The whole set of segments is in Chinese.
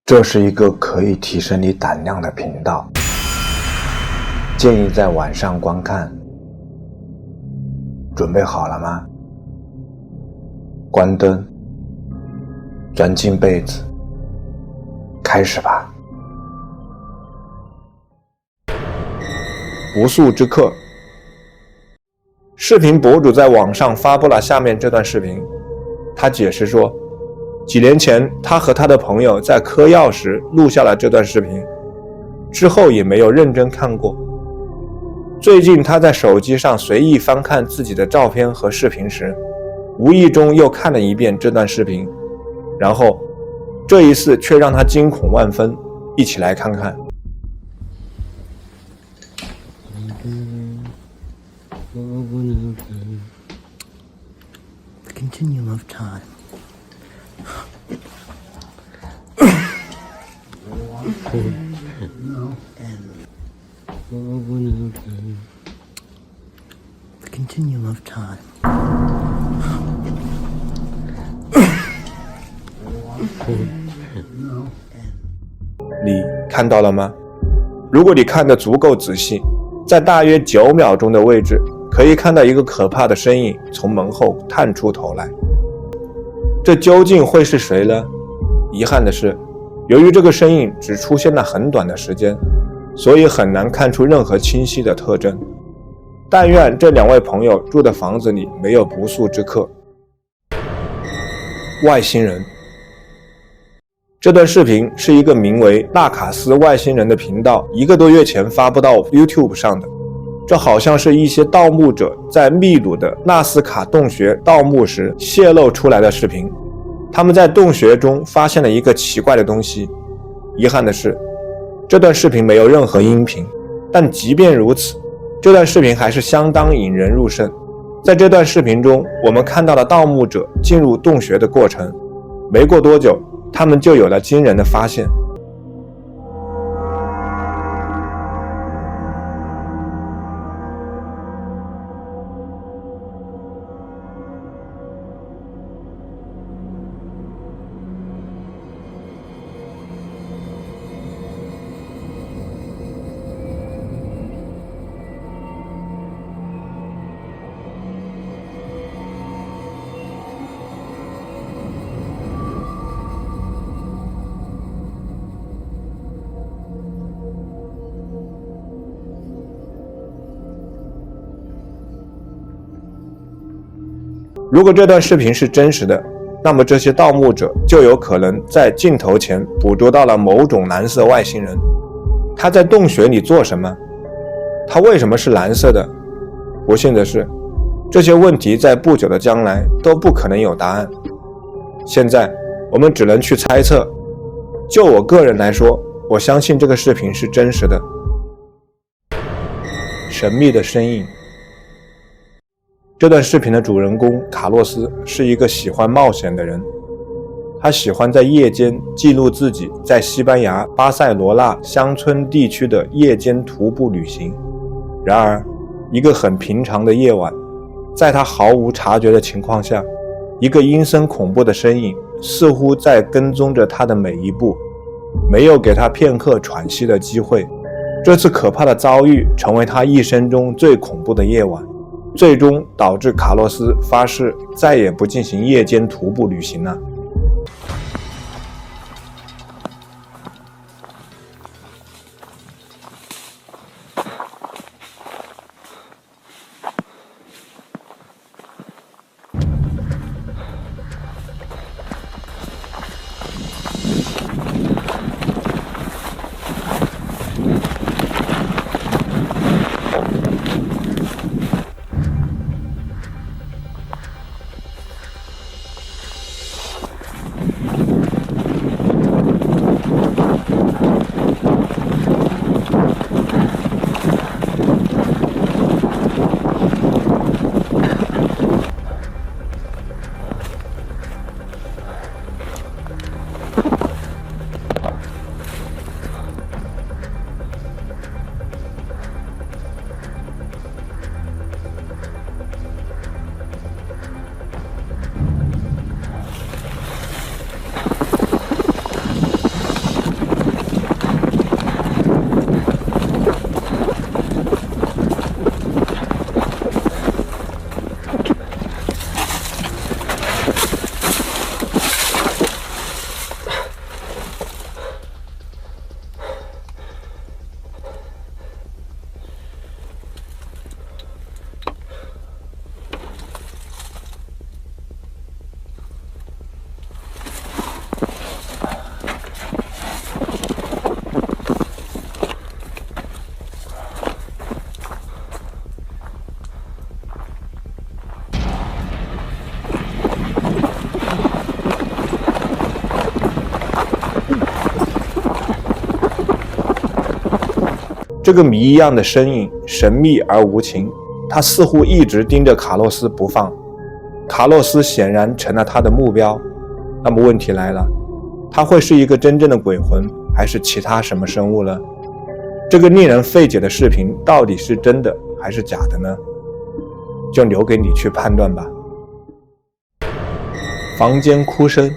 这是一个可以提升你胆量的频道，建议在晚上观看。准备好了吗？关灯，钻进被子，开始吧。不速之客。视频博主在网上发布了下面这段视频，他解释说，几年前他和他的朋友在嗑药时录下了这段视频，之后也没有认真看过。最近他在手机上随意翻看自己的照片和视频时，无意中又看了一遍这段视频，然后这一次却让他惊恐万分，一起来看看。The continuum of time. The continuum of time. 你看到了吗？如果你看得足够仔细，在大约9秒钟的位置，可以看到一个可怕的身影从门后探出头来。这究竟会是谁呢？遗憾的是，由于这个身影只出现了很短的时间，所以很难看出任何清晰的特征。但愿这2位朋友住的房子里没有不速之客。外星人。这段视频是一个名为纳卡斯外星人的频道1个多月前发布到 YouTube 上的。这好像是一些盗墓者在秘鲁的纳斯卡洞穴盗墓时泄露出来的视频。他们在洞穴中发现了一个奇怪的东西。遗憾的是，这段视频没有任何音频，但即便如此，这段视频还是相当引人入胜。在这段视频中，我们看到了盗墓者进入洞穴的过程。没过多久，他们就有了惊人的发现。如果这段视频是真实的，那么这些盗墓者就有可能在镜头前捕捉到了某种蓝色外星人。他在洞穴里做什么？他为什么是蓝色的？不幸的是，这些问题在不久的将来都不可能有答案。现在我们只能去猜测。就我个人来说，我相信这个视频是真实的。神秘的身影。这段视频的主人公卡洛斯是一个喜欢冒险的人，他喜欢在夜间记录自己在西班牙巴塞罗那乡村地区的夜间徒步旅行。然而，一个很平常的夜晚，在他毫无察觉的情况下，一个阴森恐怖的身影似乎在跟踪着他的每一步，没有给他片刻喘息的机会。这次可怕的遭遇成为他一生中最恐怖的夜晚，最终导致卡洛斯发誓再也不进行夜间徒步旅行了。这个谜一样的身影神秘而无情，他似乎一直盯着卡洛斯不放。卡洛斯显然成了他的目标。那么问题来了，他会是一个真正的鬼魂，还是其他什么生物呢？这个令人费解的视频到底是真的还是假的呢？就留给你去判断吧。房间哭声，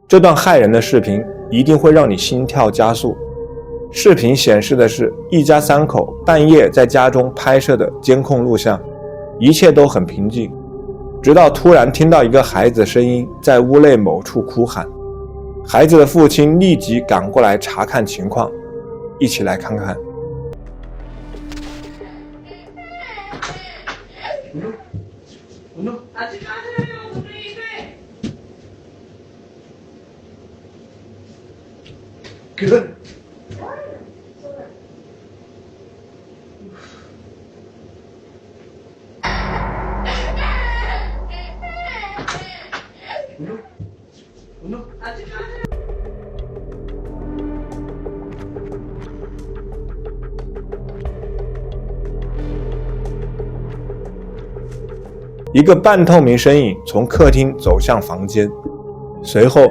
这段骇人的视频一定会让你心跳加速。视频显示的是一家三口半夜在家中拍摄的监控录像，一切都很平静，直到突然听到一个孩子的声音在屋内某处哭喊。孩子的父亲立即赶过来查看情况，一起来看看。一个半透明身影从客厅走向房间，随后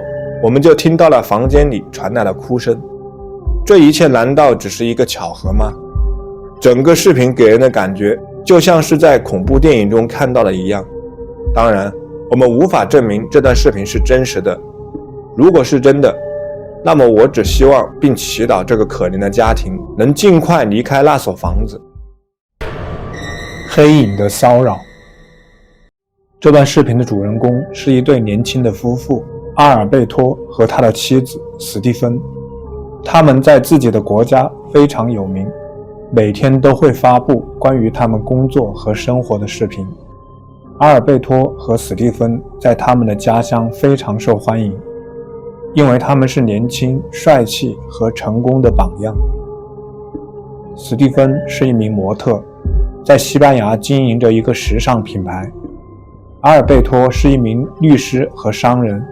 我们就听到了房间里传来了哭声。这一切难道只是一个巧合吗？整个视频给人的感觉就像是在恐怖电影中看到的一样。当然，我们无法证明这段视频是真实的。如果是真的，那么我只希望并祈祷这个可怜的家庭能尽快离开那所房子。黑影的骚扰。这段视频的主人公是一对年轻的夫妇，阿尔贝托和他的妻子史蒂芬。他们在自己的国家非常有名，每天都会发布关于他们工作和生活的视频。阿尔贝托和史蒂芬在他们的家乡非常受欢迎，因为他们是年轻、帅气和成功的榜样。史蒂芬是一名模特，在西班牙经营着一个时尚品牌。阿尔贝托是一名律师和商人。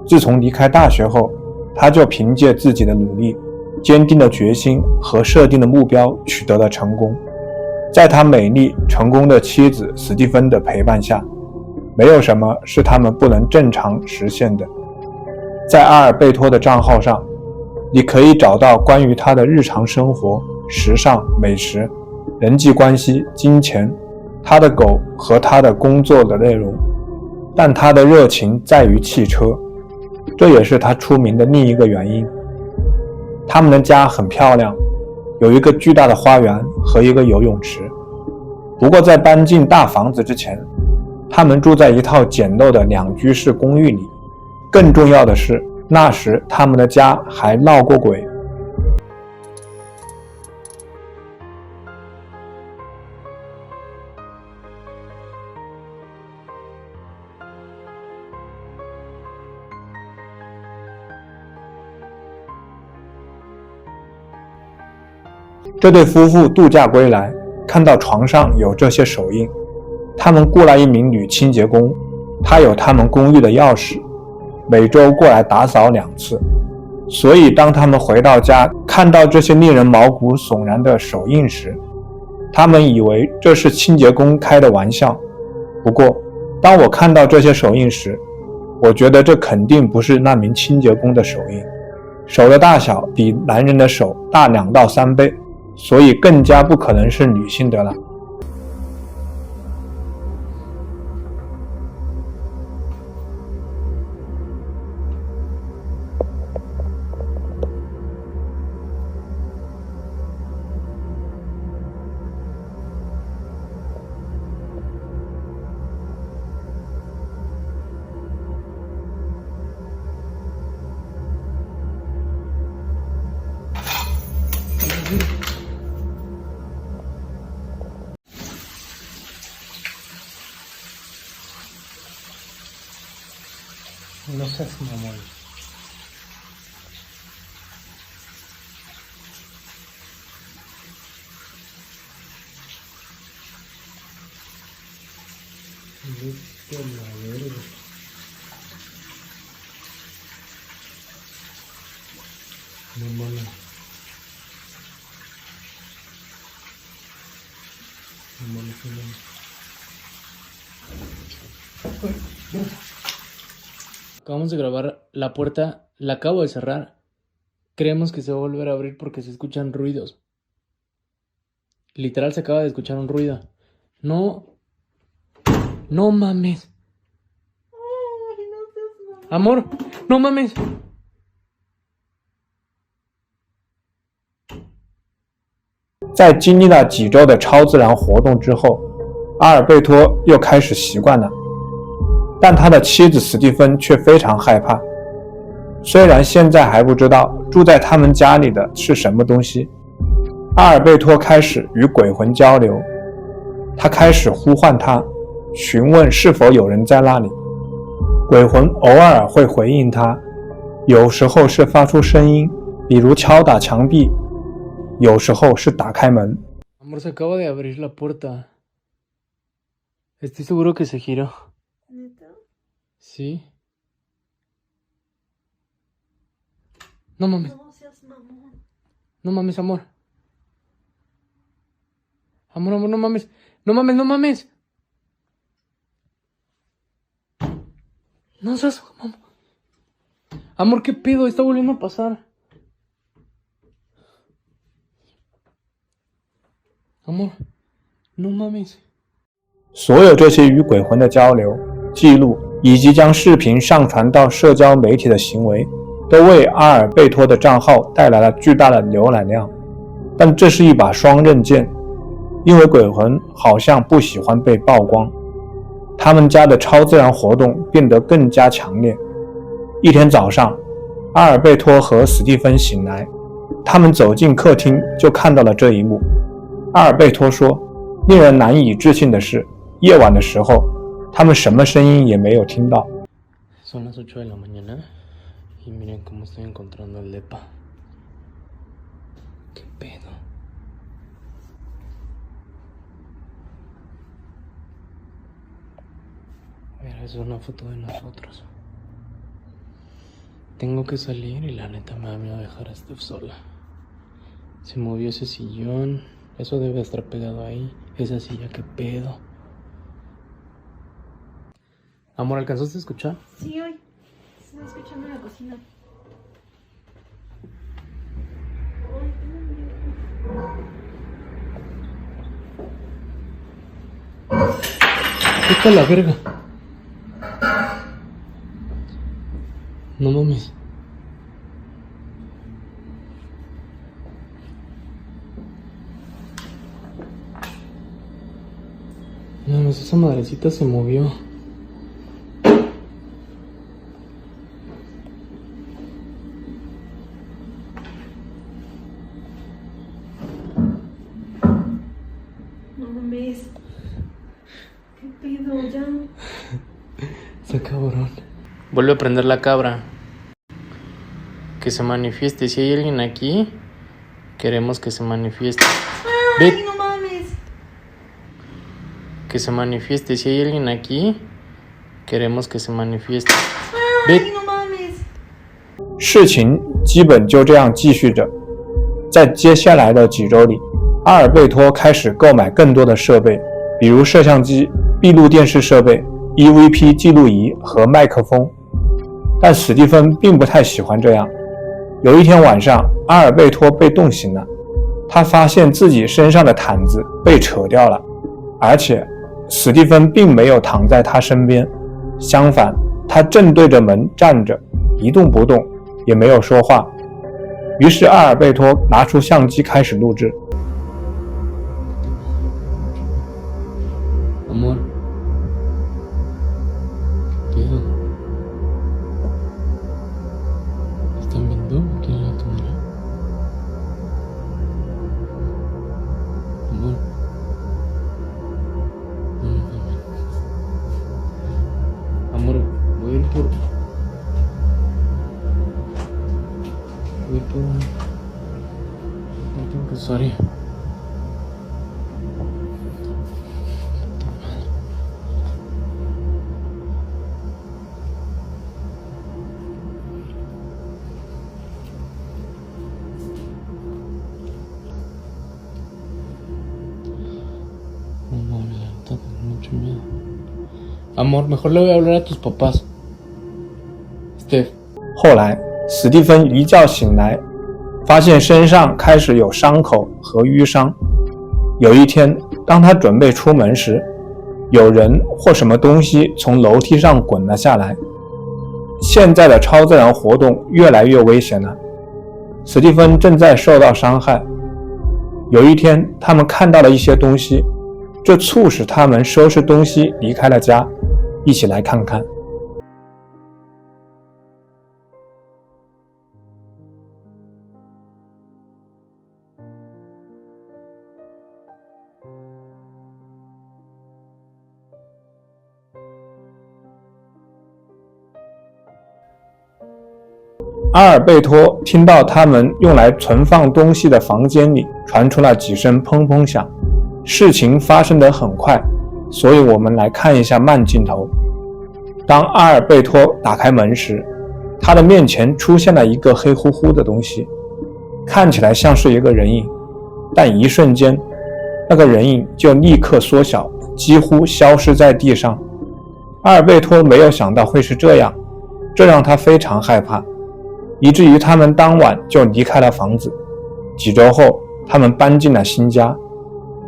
自从离开大学后，他就凭借自己的努力、坚定的决心和设定的目标取得了成功。在他美丽成功的妻子史蒂芬的陪伴下，没有什么是他们不能正常实现的。在阿尔贝托的账号上，你可以找到关于他的日常生活、时尚、美食、人际关系、金钱、他的狗和他的工作的内容，但他的热情在于汽车，这也是他出名的另一个原因。他们的家很漂亮，有一个巨大的花园和一个游泳池。不过在搬进大房子之前，他们住在一套简陋的2居室公寓里。更重要的是，那时他们的家还闹过鬼。这对夫妇度假归来，看到床上有这些手印，他们雇来一名女清洁工，她有他们公寓的钥匙，每周过来打扫2次。所以当他们回到家，看到这些令人毛骨悚然的手印时，他们以为这是清洁工开的玩笑。不过当我看到这些手印时，我觉得这肯定不是那名清洁工的手印。手的大小比男人的手大2到3倍，所以更加不可能是女性的了。No seas mamón. Vete a la verga. No mola. Amor, amor. Acabamos de grabar la puerta, la acabo de cerrar. Creemos que se va a volver a abrir porque se escuchan ruidos. Literal se acaba de escuchar un ruido. No. No mames. Amor, no mames. 在经历了几周的超自然活动之后，阿尔贝托又开始习惯了，但他的妻子史蒂芬却非常害怕。虽然现在还不知道住在他们家里的是什么东西，阿尔贝托开始与鬼魂交流，他开始呼唤他，询问是否有人在那里。鬼魂偶尔会回应他，有时候是发出声音，比如敲打墙壁，有时候是打开门。 Amor, se acaba de abrir la puerta. Estoy seguro que se giró. ¿Neta? ¿Sí? No mames. No seas mamón. No mames, amor. Amor, amor, no mames. No mames, no mames. No seas mamón. Amor, ¿qué pedo? Está volviendo a pasar. Amor, no mames. 所有这些与鬼魂的交流、记录，以及将视频上传到社交媒体的行为，都为阿尔贝托的账号带来了巨大的浏览量。但这是一把双刃剑，因为鬼魂好像不喜欢被曝光，他们家的超自然活动变得更加强烈。一天早上，阿尔贝托和史蒂芬醒来，他们走进客厅就看到了这一幕。阿尔贝托说，令人难以置信的是，夜晚的时候，他们什么声音也没有听到。 Son las 8 de la mañana y miren cómo estoy encontrando el depa. ¿Qué pedo? Mira, es una foto de nosotros. Tengo que salir y la neta me da miedo dejar a Steph sola. Se movió ese sillón. Eso debe estar pegado ahí. Esa silla, ¿qué pedo? Amor, ¿alcanzaste a escuchar? Sí, hoy. Están escuchando en la cocina. ¡Vete a la verga! No mames. No mames, esa madrecita se movió. No mames. ¿Qué pedo? Ya. Está cabrón. Vuelve a prender la cabra. Que se manifieste. Si hay alguien aquí, queremos que se manifieste. ¡Ay, Ve. no mames! Que se manifieste. Si hay alguien aquí, queremos que se manifieste. ¡Ay, Ve. no mames! 事情基本就这样继续着。在接下来的几周里，阿尔贝托开始购买更多的设备，比如摄像机、闭路电视设备、EVP 记录仪和麦克风。但史蒂芬并不太喜欢这样。有一天晚上，阿尔贝托被冻醒了，他发现自己身上的毯子被扯掉了，而且史蒂芬并没有躺在他身边，相反，他正对着门站着，一动不动，也没有说话。于是阿尔贝托拿出相机开始录制。 Amor. ¿Qué pedo? ¿Están viendo aquí en la cámara? Amor. No mames. Amor, voy a ir por... Voy a ir por... No tengo que usar. No mucho miedo. Amor, mejor le voy a hablar a tus papás. Steph. 后来，史蒂芬一觉醒来，发现身上开始有伤口和淤伤。有一天，当他准备出门时，有人或什么东西从楼梯上滚了下来。现在的超自然活动越来越危险了，史蒂芬正在受到伤害。有一天，他们看到了一些东西，这促使他们收拾东西离开了家，一起来看看。阿尔贝托听到他们用来存放东西的房间里传出了几声砰砰响，事情发生得很快，所以我们来看一下慢镜头。当阿尔贝托打开门时，他的面前出现了一个黑乎乎的东西，看起来像是一个人影，但一瞬间，那个人影就立刻缩小，几乎消失在地上。阿尔贝托没有想到会是这样，这让他非常害怕，以至于他们当晚就离开了房子。几周后，他们搬进了新家。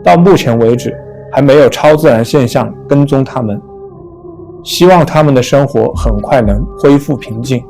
到目前为止，还没有超自然现象跟踪他们。希望他们的生活很快能恢复平静。